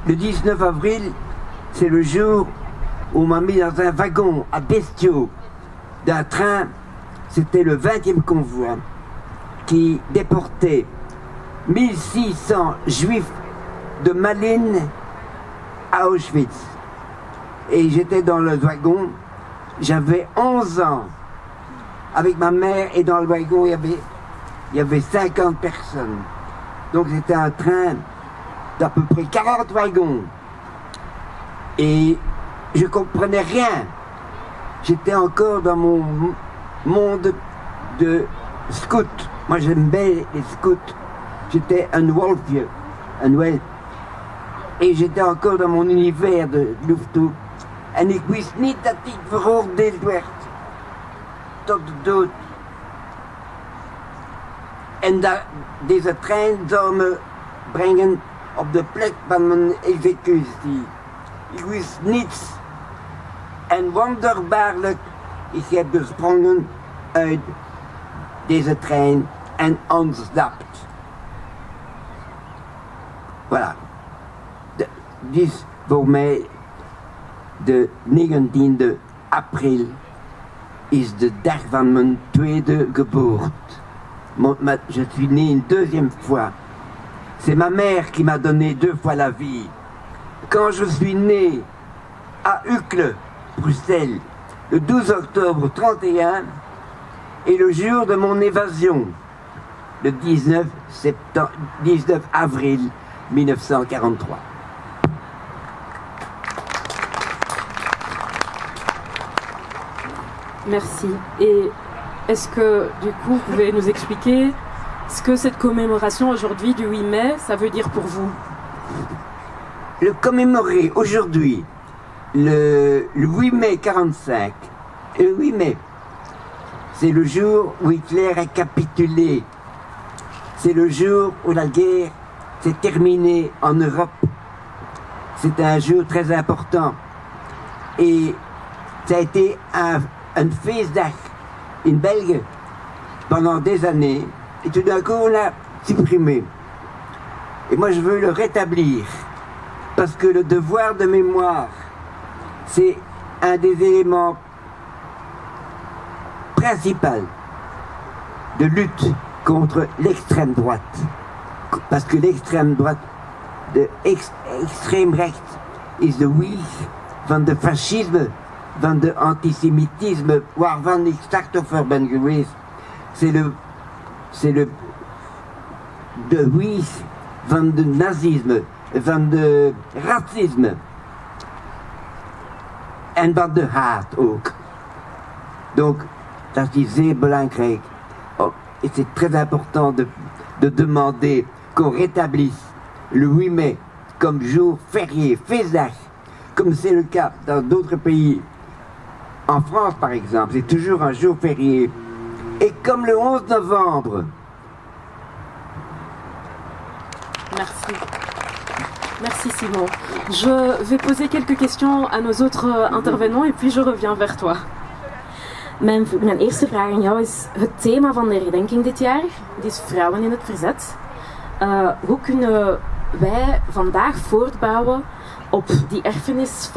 Le 19 avril, c'est le jour où on m'a mis dans un wagon à bestiaux d'un train. C'était le 20e convoi qui déportait 1600 juifs de Malines à Auschwitz. Et j'étais dans le wagon, j'avais 11 ans, avec ma mère, et dans le wagon, il y avait 50 personnes. Donc c'était un train d'à peu près 40 wagons. Et je comprenais rien. J'étais encore dans mon monde de scout. Moi j'aimais les scouts. J'étais un wolfje, un Welf. Et j'étais encore dans mon univers de luchttoe. En ik wist niet dat ik veroordeeld werd tot de dood. En deze trein zou me brengen op de plek van mijn executie. Ik wist niets. En wonderbaarlijk, ik heb gesprongen uit deze trein en ontsnapt. Voilà. Dus voor mij, de 19e april is de dag van mijn tweede geboorte. Je suis né une deuxième fois. C'est ma mère qui m'a donné 2 fois la vie. Quand je suis né à Uccle, Bruxelles, le 12 octobre 31, et le jour de mon évasion, le 19 avril 1943. Merci. Et est-ce que, du coup, vous pouvez nous expliquer ce que cette commémoration aujourd'hui du 8 mai, ça veut dire pour vous? Le commémorer aujourd'hui, le 8 mai 45, le 8 mai, c'est le jour où Hitler a capitulé. C'est le jour où la guerre s'est terminée en Europe. C'est un jour très important. Et ça a été un feestdag in Belgique pendant des années, et tout d'un coup on l'a supprimé. Et moi je veux le rétablir, parce que le devoir de mémoire, c'est un des éléments principaux de lutte contre l'extrême droite. Parce que l'extrême droite, de extrême rechts, is de wieg van de fascisme, van de antisemitisme, waarvan ik slachtoffer ben geweest. C'est de wieg van de nazisme, van de racisme. En van de haat ook. Donc, dat is zeer belangrijk. Oh, et c'est très important de demander qu'on rétablisse le 8 mai comme jour férié, feestdag, comme c'est le cas dans d'autres pays. En France, par exemple, c'est toujours un jour férié. Et comme le 11 novembre. Merci. Merci Simon. Je vais poser quelques questions à nos autres intervenants et puis je reviens vers toi. Mijn eerste vraag aan jou is het thema van de herdenking dit jaar. Het is vrouwen in het verzet. Hoe kunnen wij vandaag voortbouwen op die erfenis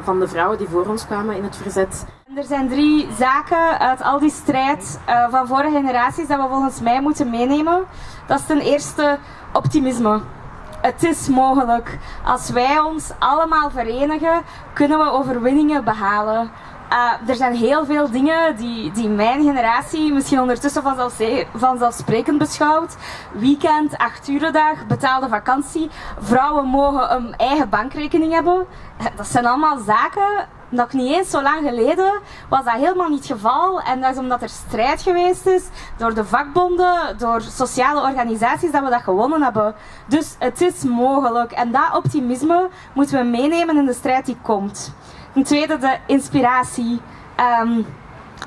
van de vrouwen die voor ons kwamen in het verzet? Er zijn 3 zaken uit al die strijd van vorige generaties dat we volgens mij moeten meenemen. Dat is ten eerste optimisme. Het is mogelijk. Als wij ons allemaal verenigen, kunnen we overwinningen behalen. Er zijn heel veel dingen die mijn generatie misschien ondertussen vanzelfsprekend beschouwt. Weekend, 8-urendag, betaalde vakantie. Vrouwen mogen een eigen bankrekening hebben. Dat zijn allemaal zaken. Nog niet eens zo lang geleden was dat helemaal niet het geval. En dat is omdat er strijd geweest is door de vakbonden, door sociale organisaties, dat we dat gewonnen hebben. Dus het is mogelijk. En dat optimisme moeten we meenemen in de strijd die komt. Ten tweede de inspiratie.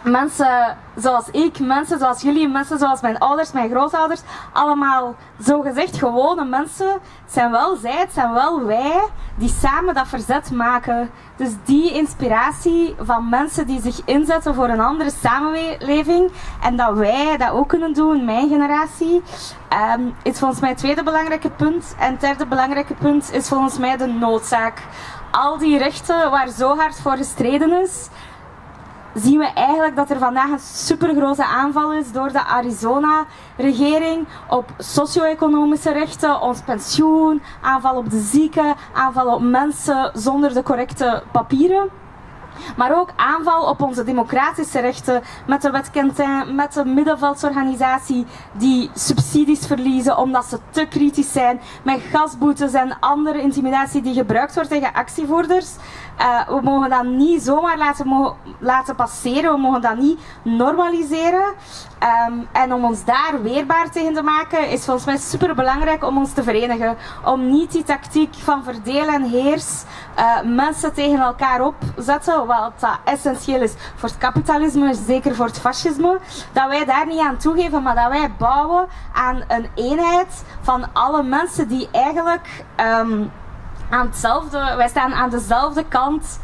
mensen zoals ik, mensen zoals jullie, mensen zoals mijn ouders, mijn grootouders, allemaal zogezegd gewone mensen. Het zijn wel zij, het zijn wel wij die samen dat verzet maken. Dus die inspiratie van mensen die zich inzetten voor een andere samenleving en dat wij dat ook kunnen doen, mijn generatie, is volgens mij het tweede belangrijke punt. En het derde belangrijke punt is volgens mij de noodzaak. Al die rechten waar zo hard voor gestreden is, zien we eigenlijk dat er vandaag een supergrote aanval is door de Arizona-regering op socio-economische rechten, ons pensioen, aanval op de zieken, aanval op mensen zonder de correcte papieren. Maar ook aanval op onze democratische rechten met de wet Quentin, met de middenveldsorganisatie die subsidies verliezen omdat ze te kritisch zijn, met gasboetes en andere intimidatie die gebruikt wordt tegen actievoerders. We mogen dat niet zomaar laten passeren, we mogen dat niet normaliseren. En om ons daar weerbaar tegen te maken is volgens mij super belangrijk om ons te verenigen. Om niet die tactiek van verdeel en heers, mensen tegen elkaar opzetten, wat dat essentieel is voor het kapitalisme, zeker voor het fascisme, dat wij daar niet aan toegeven, maar dat wij bouwen aan een eenheid van alle mensen die eigenlijk wij staan aan dezelfde kant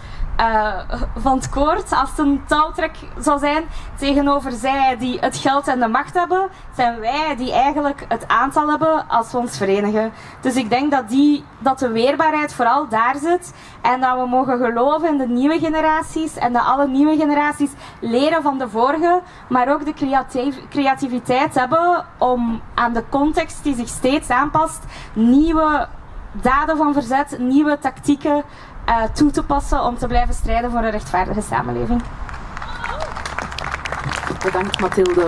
van het koord. Als het een touwtrek zou zijn tegenover zij die het geld en de macht hebben, zijn wij die eigenlijk het aantal hebben als we ons verenigen. Dus ik denk dat de weerbaarheid vooral daar zit en dat we mogen geloven in de nieuwe generaties en dat alle nieuwe generaties leren van de vorige, maar ook de creativiteit hebben om aan de context die zich steeds aanpast, nieuwe daden van verzet, nieuwe tactieken toe te passen om te blijven strijden voor een rechtvaardige samenleving. Bedankt Mathilde.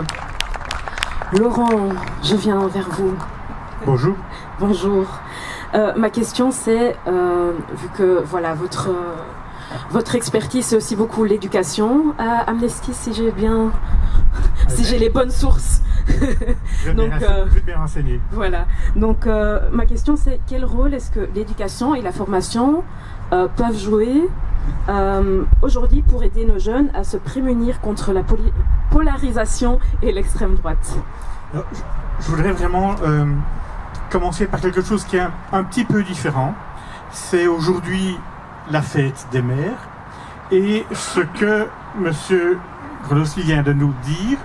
Laurent, je viens vers vous. Bonjour. Bonjour. Ma question c'est, vu que voilà votre expertise c'est aussi beaucoup l'éducation à Amnesty, si j'ai les bonnes sources. Donc, vous êtes bien renseigné. Voilà. Donc, ma question c'est quel rôle est-ce que l'éducation et la formation peuvent jouer aujourd'hui pour aider nos jeunes à se prémunir contre la polarisation et l'extrême droite? Alors, je voudrais vraiment commencer par quelque chose qui est un petit peu différent. C'est aujourd'hui la fête des mères et ce que M. Grossi vient de nous dire,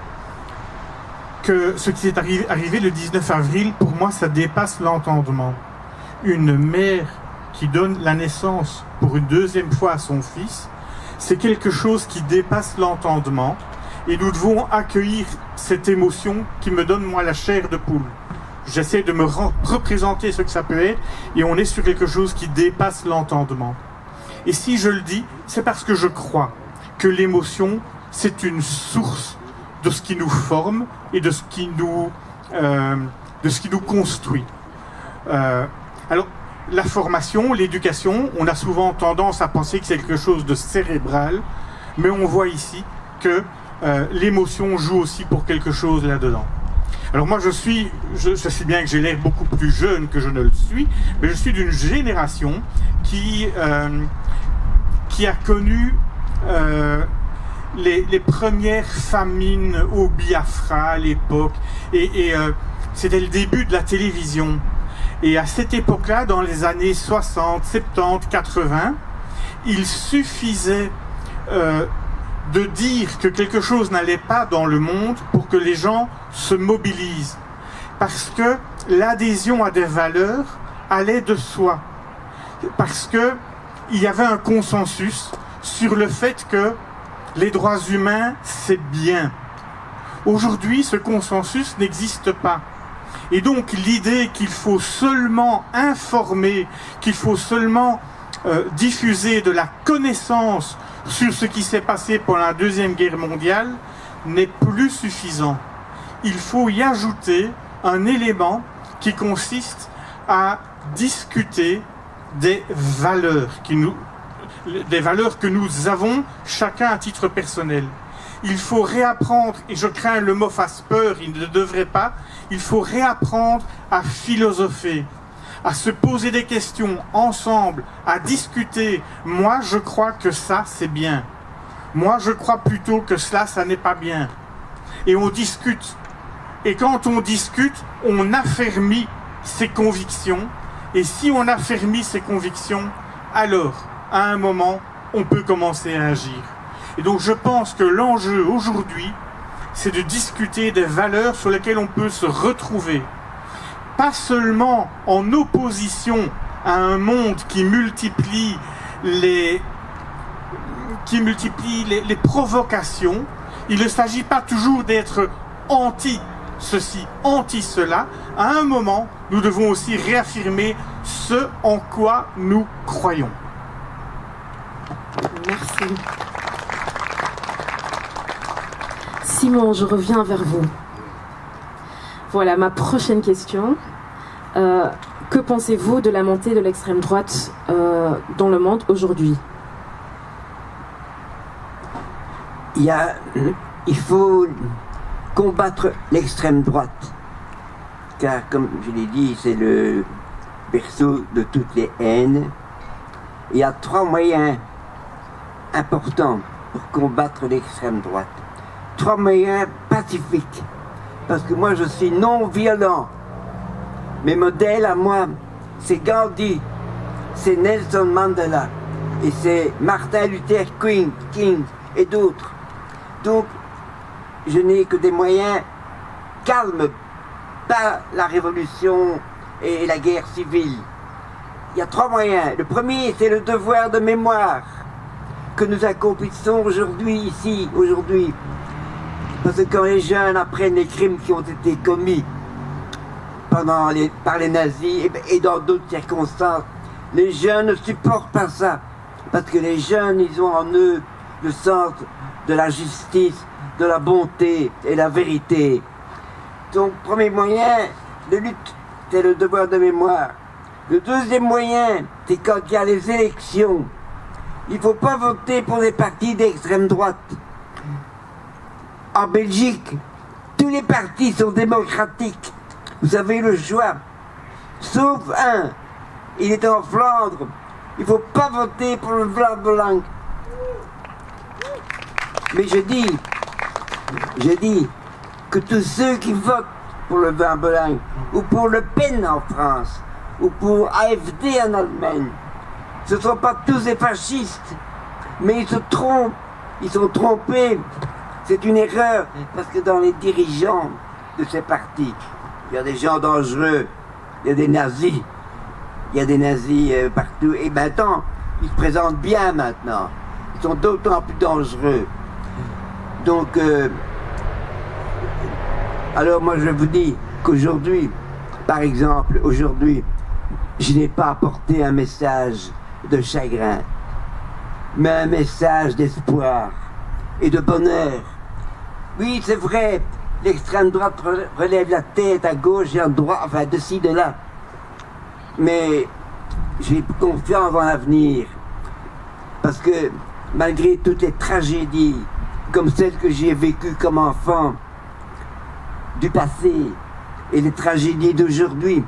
que ce qui est arrivé le 19 avril, pour moi, ça dépasse l'entendement. Une mère qui donne la naissance pour une deuxième fois à son fils, c'est quelque chose qui dépasse l'entendement. Et nous devons accueillir cette émotion qui me donne, moi, la chair de poule. J'essaie de me représenter ce que ça peut être, et on est sur quelque chose qui dépasse l'entendement. Et si je le dis, c'est parce que je crois que l'émotion, c'est une source de ce qui nous forme et de ce qui nous construit. Alors, la formation, l'éducation, on a souvent tendance à penser que c'est quelque chose de cérébral, mais on voit ici que l'émotion joue aussi pour quelque chose là-dedans. Alors moi je sais bien que j'ai l'air beaucoup plus jeune que je ne le suis, mais je suis d'une génération qui a connu les premières famines au Biafra à l'époque, et c'était le début de la télévision. Et à cette époque-là, dans les années 60, 70, 80, il suffisait de dire que quelque chose n'allait pas dans le monde pour que les gens se mobilisent. Parce que l'adhésion à des valeurs allait de soi. Parce qu'il y avait un consensus sur le fait que les droits humains, c'est bien. Aujourd'hui, ce consensus n'existe pas. Et donc l'idée qu'il faut seulement informer, qu'il faut seulement diffuser de la connaissance sur ce qui s'est passé pendant la Deuxième Guerre mondiale n'est plus suffisant. Il faut y ajouter un élément qui consiste à discuter des valeurs que nous avons chacun à titre personnel. Il faut réapprendre, et je crains le mot fasse peur, il ne devrait pas, il faut réapprendre à philosopher, à se poser des questions ensemble, à discuter. Moi, je crois que ça, c'est bien. Moi, je crois plutôt que cela, ça n'est pas bien. Et on discute. Et quand on discute, on affermit ses convictions. Et si on affermit ses convictions, alors, à un moment, on peut commencer à agir. Et donc, je pense que l'enjeu aujourd'hui, c'est de discuter des valeurs sur lesquelles on peut se retrouver. Pas seulement en opposition à un monde qui multiplie les provocations. Il ne s'agit pas toujours d'être anti ceci, anti cela. À un moment, nous devons aussi réaffirmer ce en quoi nous croyons. Merci. Simon, je reviens vers vous. Voilà ma prochaine question. Que pensez-vous de la montée de l'extrême droite dans le monde aujourd'hui ? Il faut combattre l'extrême droite, car comme je l'ai dit, c'est le berceau de toutes les haines. Il y a 3 moyens importants pour combattre l'extrême droite. 3 moyens pacifiques, parce que moi je suis non violent. Mes modèles à moi, c'est Gandhi, c'est Nelson Mandela et c'est Martin Luther King et d'autres. Donc, je n'ai que des moyens calmes, pas la révolution et la guerre civile. Il y a 3 moyens. Le premier, c'est le devoir de mémoire que nous accomplissons aujourd'hui, ici, aujourd'hui. Parce que quand les jeunes apprennent les crimes qui ont été commis par les nazis et dans d'autres circonstances, les jeunes ne supportent pas ça. Parce que les jeunes, ils ont en eux le sens de la justice, de la bonté et la vérité. Donc, premier moyen de lutte, c'est le devoir de mémoire. Le deuxième moyen, c'est quand il y a les élections. Il ne faut pas voter pour des partis d'extrême droite. En Belgique, tous les partis sont démocratiques. Vous avez le choix. Sauf un. Il est en Flandre. Il ne faut pas voter pour le Vlaams. Mais je dis que tous ceux qui votent pour le Vlaams ou pour Le Pen en France ou pour AfD en Allemagne, ce ne sont pas tous des fascistes, mais ils se trompent, ils sont trompés. C'est une erreur, parce que dans les dirigeants de ces partis, il y a des gens dangereux, il y a des nazis, partout, et maintenant, ils se présentent bien maintenant, ils sont d'autant plus dangereux. Donc, alors moi je vous dis qu'aujourd'hui, par exemple, je n'ai pas apporté un message de chagrin, mais un message d'espoir et de bonheur. Oui, c'est vrai, l'extrême droite relève la tête à gauche et à droite, enfin de ci, de là. Mais j'ai confiance en l'avenir, parce que malgré toutes les tragédies, comme celles que j'ai vécues comme enfant, du passé, et les tragédies d'aujourd'hui,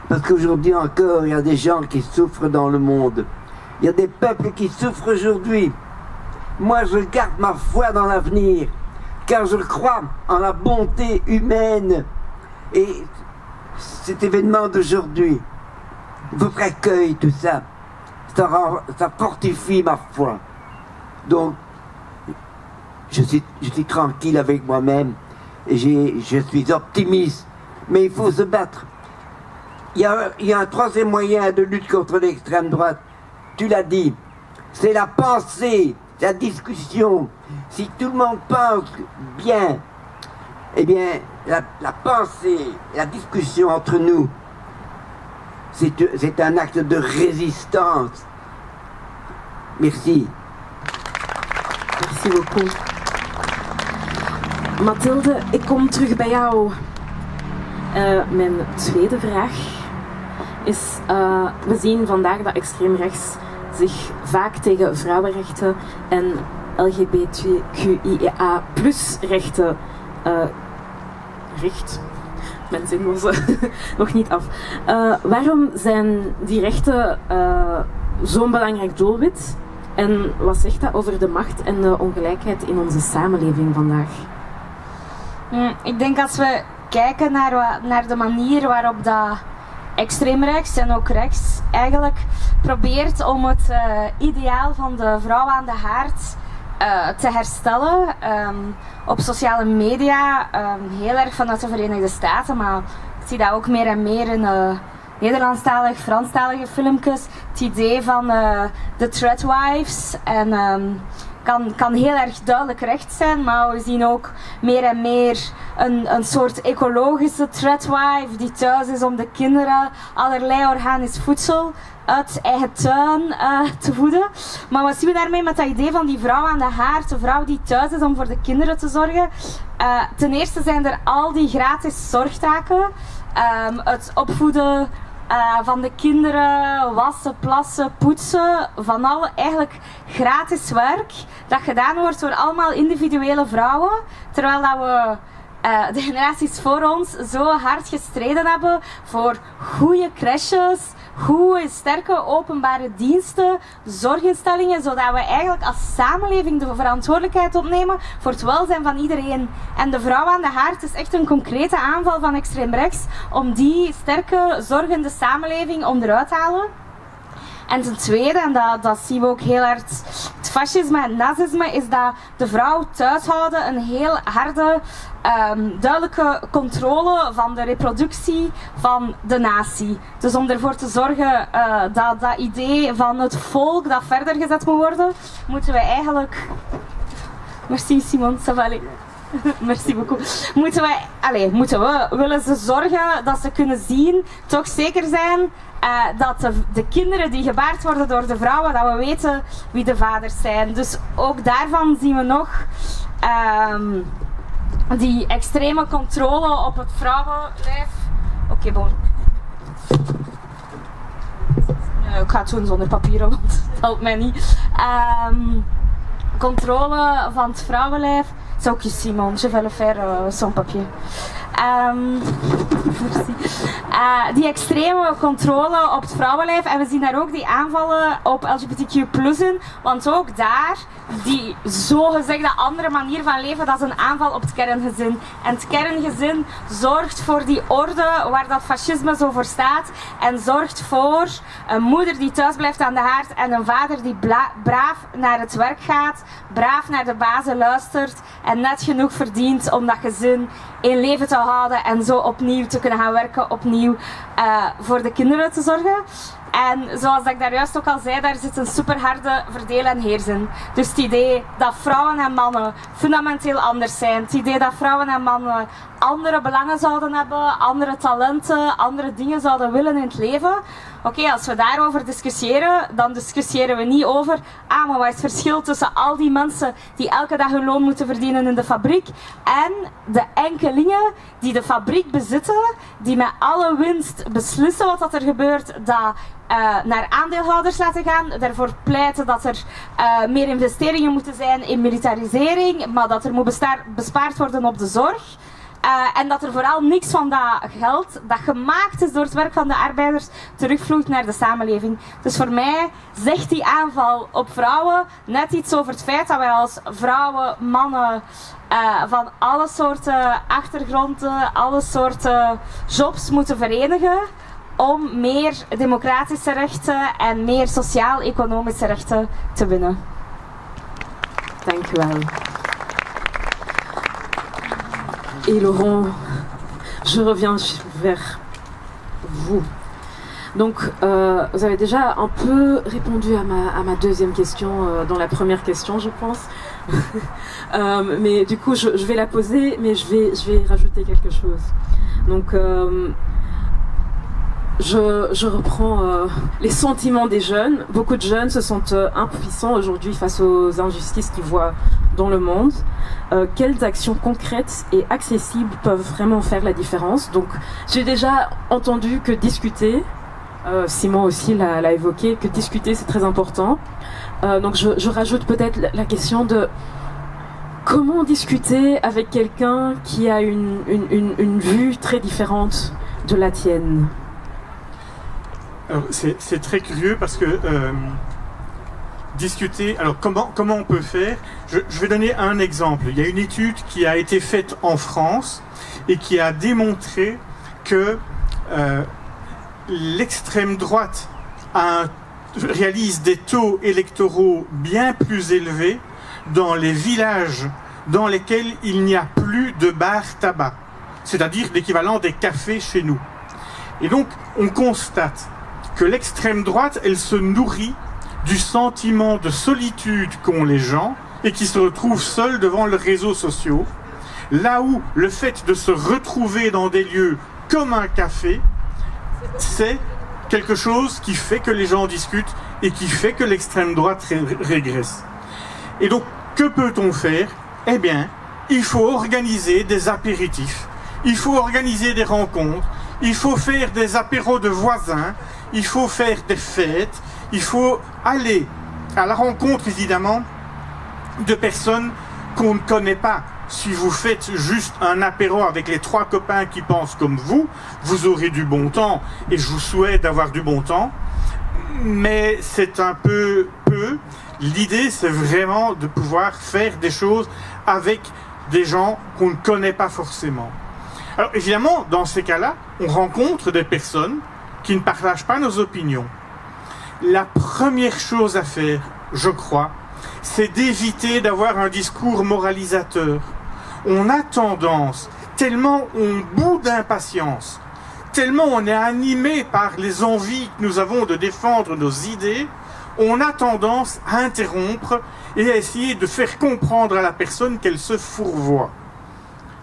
parce qu'aujourd'hui encore, il y a des gens qui souffrent dans le monde. Il y a des peuples qui souffrent aujourd'hui. Moi, je garde ma foi dans l'avenir, car je crois en la bonté humaine. Et cet événement d'aujourd'hui, votre accueil, tout ça, ça fortifie ma foi. Donc, je suis tranquille avec moi-même, et je suis optimiste. Mais il faut se battre. Il y a un troisième moyen de lutte contre l'extrême droite. Tu l'as dit, c'est la pensée, la discussion. Si tout le monde pense bien, eh bien, la pensée, la discussion entre nous, c'est un acte de résistance. Merci. Merci beaucoup. Mathilde, ik kom terug bij jou. Mijn tweede vraag is, we zien vandaag dat extreem rechts zich vaak tegen vrouwenrechten en LGBTQIA+ rechten richt. Mijn zin was nog niet af. Waarom zijn die rechten zo'n belangrijk doelwit? En wat zegt dat over de macht en de ongelijkheid in onze samenleving vandaag? Ik denk als we kijken naar de manier waarop dat extreemrechts en ook rechts eigenlijk probeert om het ideaal van de vrouw aan de haard te herstellen. Op sociale media, heel erg vanuit de Verenigde Staten, maar ik zie dat ook meer en meer in Nederlandstalige, Franstalige filmpjes. Het idee van de threadwives en kan heel erg duidelijk recht zijn, maar we zien ook meer en meer een soort ecologische threadwife die thuis is om de kinderen allerlei organisch voedsel uit eigen tuin te voeden. Maar wat zien we daarmee met dat idee van die vrouw aan de haard, de vrouw die thuis is om voor de kinderen te zorgen? Ten eerste zijn er al die gratis zorgtaken, het opvoeden van de kinderen, wassen, plassen, poetsen, van alle eigenlijk gratis werk dat gedaan wordt door allemaal individuele vrouwen, terwijl dat we de generaties voor ons zo hard gestreden hebben voor goede crèches, goede, sterke openbare diensten, zorginstellingen, zodat we eigenlijk als samenleving de verantwoordelijkheid opnemen voor het welzijn van iedereen. En de vrouw aan de haard is echt een concrete aanval van extreem rechts om die sterke, zorgende samenleving onderuit te halen. En ten tweede, en dat zien we ook heel hard, het fascisme en het nazisme, is dat de vrouw thuishouden een heel harde, duidelijke controle van de reproductie van de natie. Dus om ervoor te zorgen dat idee van het volk dat verder gezet moet worden, moeten we eigenlijk... Merci Simon, ça va aller. Merci beaucoup. Willen ze zorgen dat ze kunnen zien, toch zeker zijn dat de kinderen die gebaard worden door de vrouwen, dat we weten wie de vaders zijn. Dus ook daarvan zien we nog die extreme controle op het vrouwenlijf. Oké, bon. Ik ga het doen zonder papieren, want dat helpt mij niet. Controle van het vrouwenlijf. C'est ok Simon, je vais le faire sans papier. Die extreme controle op het vrouwenlijf, en we zien daar ook die aanvallen op LGBTQ+ in, want ook daar, die zogezegde andere manier van leven, dat is een aanval op het kerngezin. En het kerngezin zorgt voor die orde waar dat fascisme zo voor staat, en zorgt voor een moeder die thuis blijft aan de haard en een vader die braaf naar het werk gaat, braaf naar de bazen luistert en net genoeg verdient om dat gezin in leven te houden en zo opnieuw te kunnen gaan werken, opnieuw voor de kinderen te zorgen. En zoals ik daar juist ook al zei, daar zit een superharde verdeel- en heersen. Dus het idee dat vrouwen en mannen fundamenteel anders zijn. Het idee dat vrouwen en mannen andere belangen zouden hebben, andere talenten, andere dingen zouden willen in het leven. Oké, als we daarover discussiëren, dan discussiëren we niet over maar wat is het verschil tussen al die mensen die elke dag hun loon moeten verdienen in de fabriek en de enkelingen die de fabriek bezitten, die met alle winst beslissen wat er gebeurt, dat naar aandeelhouders laten gaan, daarvoor pleiten dat er meer investeringen moeten zijn in militarisering, maar dat er moet bespaard worden op de zorg. En dat er vooral niks van dat geld dat gemaakt is door het werk van de arbeiders terugvloeit naar de samenleving. Dus voor mij zegt die aanval op vrouwen net iets over het feit dat wij als vrouwen, mannen van alle soorten achtergronden, alle soorten jobs moeten verenigen om meer democratische rechten en meer sociaal-economische rechten te winnen. Dank u wel. Et Laurent, je reviens vers vous. Donc, vous avez déjà un peu répondu à ma deuxième question dans la première question, je pense. Mais du coup, je vais la poser, mais je vais rajouter quelque chose. Donc, je reprends les sentiments des jeunes. Beaucoup de jeunes se sentent impuissants aujourd'hui face aux injustices qu'ils voient dans le monde. Quelles actions concrètes et accessibles peuvent vraiment faire la différence? Donc, j'ai déjà entendu que discuter, Simon aussi l'a évoqué, que discuter c'est très important. Donc, je rajoute peut-être la question de comment discuter avec quelqu'un qui a une vue très différente de la tienne. Alors, c'est très curieux parce que discuter. Alors comment on peut faire? Je vais donner un exemple. Il y a une étude qui a été faite en France et qui a démontré que l'extrême droite réalise des taux électoraux bien plus élevés dans les villages dans lesquels il n'y a plus de bar tabac, c'est-à-dire l'équivalent des cafés chez nous. Et donc, on constate que l'extrême droite, elle se nourrit du sentiment de solitude qu'ont les gens et qui se retrouvent seuls devant leurs réseaux sociaux, là où le fait de se retrouver dans des lieux comme un café, c'est quelque chose qui fait que les gens discutent et qui fait que l'extrême droite régresse. Et donc, que peut-on faire? Eh bien, il faut organiser des apéritifs, il faut organiser des rencontres, il faut faire des apéros de voisins, il faut faire des fêtes, il faut aller à la rencontre, évidemment, de personnes qu'on ne connaît pas. Si vous faites juste un apéro avec les 3 copains qui pensent comme vous, vous aurez du bon temps, et je vous souhaite d'avoir du bon temps, mais c'est un peu. L'idée, c'est vraiment de pouvoir faire des choses avec des gens qu'on ne connaît pas forcément. Alors évidemment, dans ces cas-là, on rencontre des personnes qui ne partagent pas nos opinions. La première chose à faire, je crois, c'est d'éviter d'avoir un discours moralisateur. On a tendance, tellement on bout d'impatience, tellement on est animé par les envies que nous avons de défendre nos idées, on a tendance à interrompre et à essayer de faire comprendre à la personne qu'elle se fourvoie.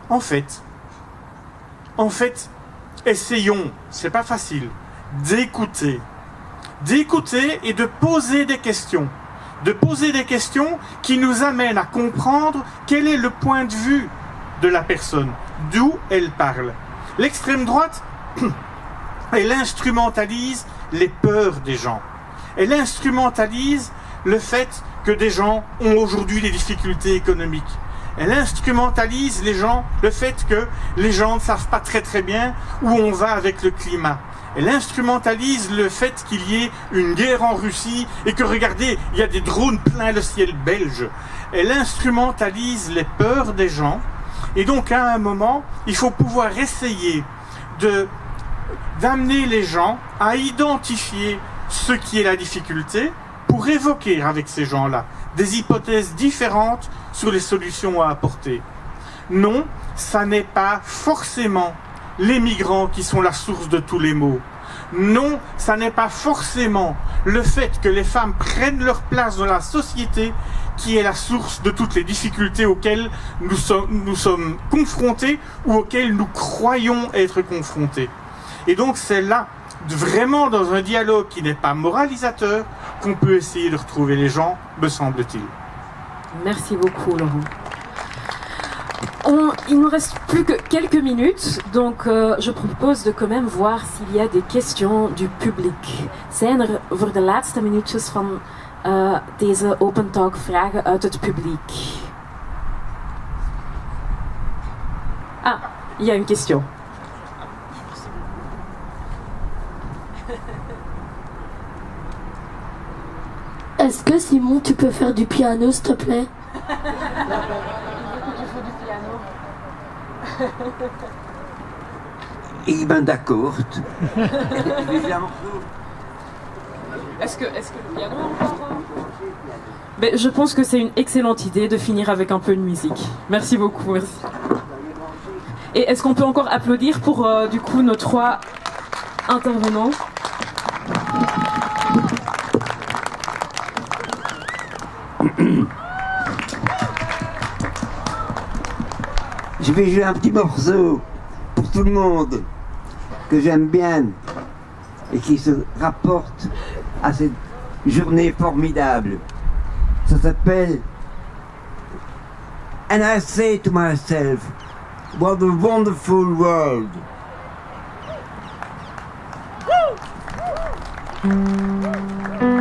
En fait, essayons, c'est pas facile, d'écouter et de poser des questions. De poser des questions qui nous amènent à comprendre quel est le point de vue de la personne, d'où elle parle. L'extrême droite, elle instrumentalise les peurs des gens. Elle instrumentalise le fait que des gens ont aujourd'hui des difficultés économiques. Elle instrumentalise le fait que les gens ne savent pas très très bien où on va avec le climat. Elle instrumentalise le fait qu'il y ait une guerre en Russie et que, regardez, il y a des drones plein le ciel belge. Elle instrumentalise les peurs des gens. Et donc, à un moment, il faut pouvoir essayer d'amener les gens à identifier ce qui est la difficulté pour évoquer avec ces gens-là des hypothèses différentes sur les solutions à apporter. Non, ça n'est pas forcément les migrants qui sont la source de tous les maux. Non, ça n'est pas forcément le fait que les femmes prennent leur place dans la société qui est la source de toutes les difficultés auxquelles nous sommes confrontés ou auxquelles nous croyons être confrontés. Et donc c'est là, vraiment dans un dialogue qui n'est pas moralisateur, qu'on peut essayer de retrouver les gens, me semble-t-il. Merci beaucoup, Laurent. Il nous reste plus que quelques minutes, donc je propose de quand même voir s'il y a des questions du publiek. Zijn er voor de laatste minuutjes van deze open talk vragen uit het publiek? Ah, il y a une question. Est-ce que Simon, tu peux faire du piano, s'il te plaît? Ik ben d'accord. Est-ce que le piano encore Ben, je pense que c'est une excellente idée de finir avec un peu de musique. Merci beaucoup, merci. Et est-ce qu'on peut encore applaudir pour du coup nos 3 intervenants? Je vais jouer un petit morceau pour tout le monde que j'aime bien et qui se rapporte à cette journée formidable. Ça s'appelle And I Say to Myself, What a Wonderful World. Woo!